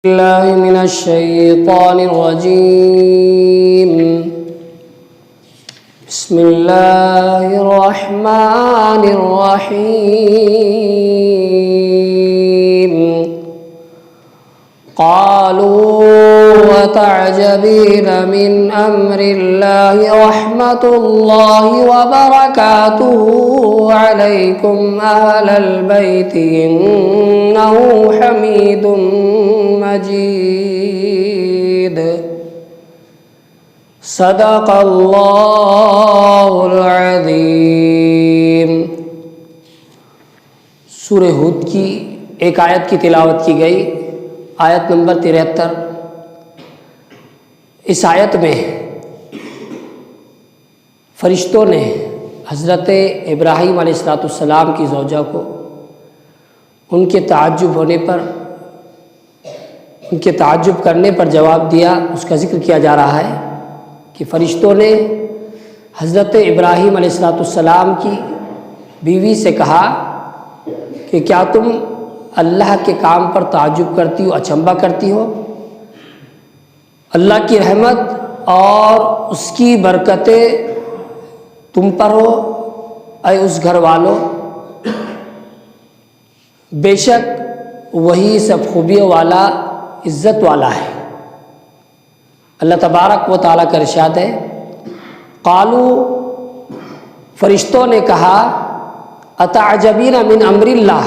الله من الشيطان الرجيم. بسم الله الرحمن الرحيم. قالوا وتعجبين من أمر الله رحمة الله وبركاته عليكم أهل البيت إنه حميد مجيد. صدق اللہ العظیم. سورہ ہود کی ایک آیت کی تلاوت کی گئی، آیت نمبر 73. اس آیت میں فرشتوں نے حضرت ابراہیم علیہ السلام کی زوجہ کو ان کے تعجب کرنے پر جواب دیا. اس کا ذکر کیا جا رہا ہے کہ فرشتوں نے حضرت ابراہیم علیہ السلام کی بیوی سے کہا کہ کیا تم اللہ کے کام پر تعجب کرتی ہو، اچنبھا کرتی ہو؟ اللہ کی رحمت اور اس کی برکتیں تم پر ہو اے اس گھر والوں، بے شک وہی سب خوبیوں والا، عزت والا ہے. اللہ تبارک و تعالیٰ کا ارشاد ہے، قالو، فرشتوں نے کہا، اتعجبین من امر اللہ،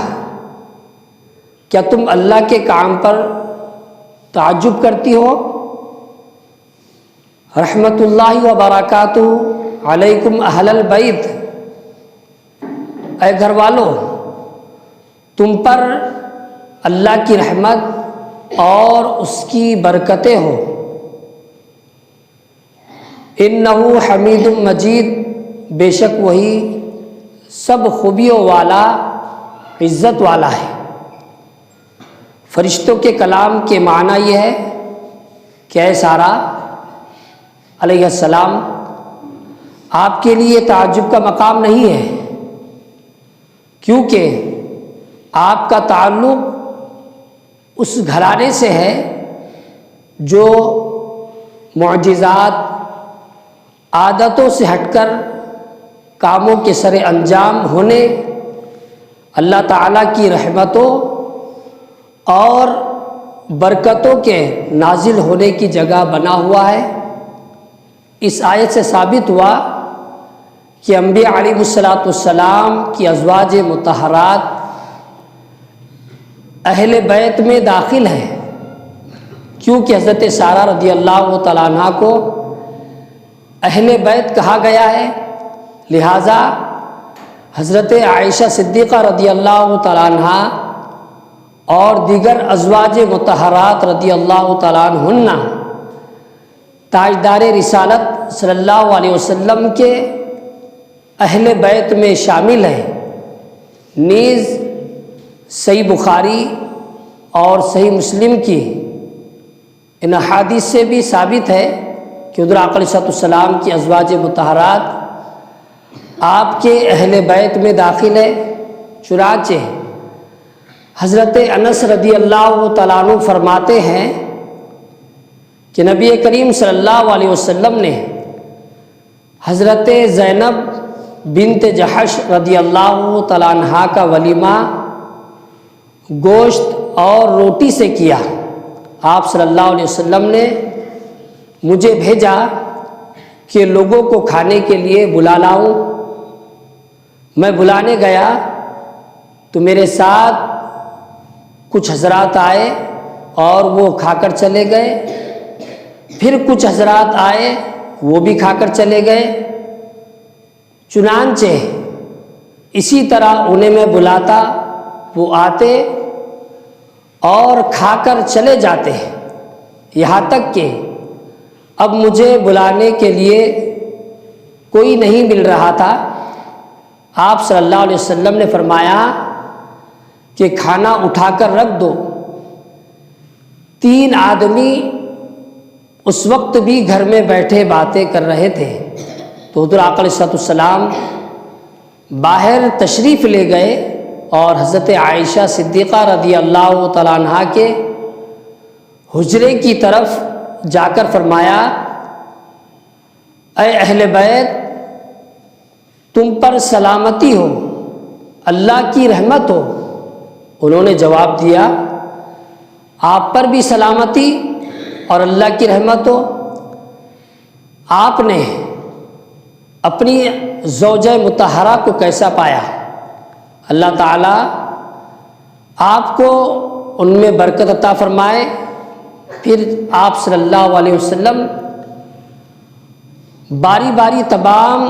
کیا تم اللہ کے کام پر تعجب کرتی ہو؟ رحمت اللہ و برکاتہ علیکم اہل البیت، اے گھر والوں، تم پر اللہ کی رحمت اور اس کی برکتیں ہو. انہ حمید مجید، بے شک وہی سب خوبیوں والا، عزت والا ہے. فرشتوں کے کلام کے معنی یہ ہے کہ اے سارہ علیہ السلام، آپ کے لیے تعجب کا مقام نہیں ہے، کیونکہ آپ کا تعلق اس گھرانے سے ہے جو معجزات، عادتوں سے ہٹ کر کاموں کے سر انجام ہونے، اللہ تعالیٰ کی رحمتوں اور برکتوں کے نازل ہونے کی جگہ بنا ہوا ہے. اس آیت سے ثابت ہوا کہ انبیاء علیہ السلام کی ازواج مطہرات اہل بیت میں داخل ہیں، کیونکہ حضرت سارہ رضی اللہ تعالیٰ عنہ کو اہل بیت کہا گیا ہے. لہٰذا حضرت عائشہ صدیقہ رضی اللہ تعالیٰ عنہ اور دیگر ازواج مطہرات رضی اللہ تعالیٰ عنہن تاجدار رسالت صلی اللہ علیہ وسلم کے اہل بیت میں شامل ہیں. نیز صحیح بخاری اور صحیح مسلم کی ان احادیث سے بھی ثابت ہے کہ حضور آقا علیہ السلام کی ازواج مطہرات آپ کے اہل بیت میں داخل ہے. چنانچہ حضرت انس رضی اللہ تعالیٰ عنہ فرماتے ہیں کہ نبی کریم صلی اللہ علیہ وسلم نے حضرت زینب بنت جحش رضی اللہ تعالیٰ عنہا کا ولیمہ گوشت اور روٹی سے کیا. آپ صلی اللہ علیہ وسلم نے مجھے بھیجا کہ لوگوں کو کھانے کے لیے بلا لاؤں. میں بلانے گیا تو میرے ساتھ کچھ حضرات آئے اور وہ کھا کر چلے گئے. پھر کچھ حضرات آئے، وہ بھی کھا کر چلے گئے. چنانچہ اسی طرح انہیں میں بلاتا، وہ آتے اور کھا کر چلے جاتے ہیں، یہاں تک کہ اب مجھے بلانے کے لیے کوئی نہیں مل رہا تھا. آپ صلی اللہ علیہ وسلم نے فرمایا کہ کھانا اٹھا کر رکھ دو. 3 آدمی اس وقت بھی گھر میں بیٹھے باتیں کر رہے تھے تو حضور آقا علیہ السلام باہر تشریف لے گئے اور حضرت عائشہ صدیقہ رضی اللہ تعالیٰ عنہ کے حجرے کی طرف جا کر فرمایا اے اہل بیت تم پر سلامتی ہو، اللہ کی رحمت ہو۔ انہوں نے جواب دیا آپ پر بھی سلامتی اور اللہ کی رحمت ہو۔ آپ نے اپنی زوجہ مطہرہ کو کیسا پایا؟ اللہ تعالیٰ آپ کو ان میں برکت عطا فرمائے۔ پھر آپ صلی اللہ علیہ وسلم باری باری تمام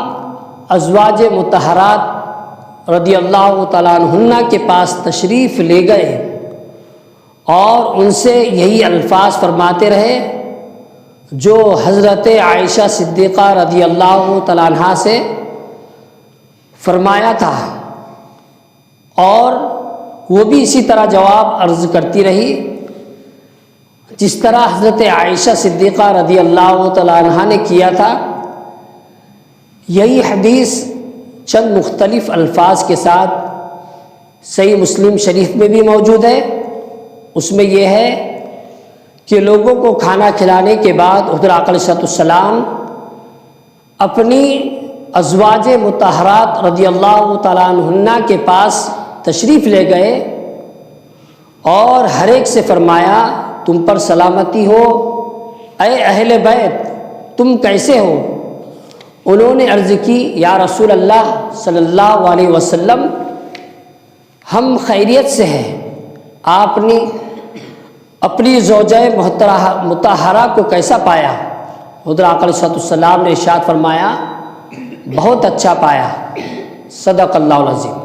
ازواج مطہرات رضی اللہ تعالیٰ عنہن کے پاس تشریف لے گئے اور ان سے یہی الفاظ فرماتے رہے جو حضرت عائشہ صدیقہ رضی اللہ تعالیٰ عنہا سے فرمایا تھا، اور وہ بھی اسی طرح جواب عرض کرتی رہی جس طرح حضرت عائشہ صدیقہ رضی اللہ تعالیٰ عنہا نے کیا تھا۔ یہی حدیث چند مختلف الفاظ کے ساتھ صحیح مسلم شریف میں بھی موجود ہے۔ اس میں یہ ہے کہ لوگوں کو کھانا کھلانے کے بعد حضور آقا علیہ الصلوۃ والسلام اپنی ازواج مطہرات رضی اللہ تعالیٰ عنہن کے پاس تشریف لے گئے اور ہر ایک سے فرمایا تم پر سلامتی ہو، اے اہل بیت تم کیسے ہو؟ انہوں نے عرض کی یا رسول اللہ صلی اللہ علیہ وسلم ہم خیریت سے ہیں۔ آپ نے اپنی زوجہ مطہرہ کو کیسا پایا؟ حضور آقا علیہ السلام نے ارشاد فرمایا بہت اچھا پایا۔ صدق اللہ العظیم۔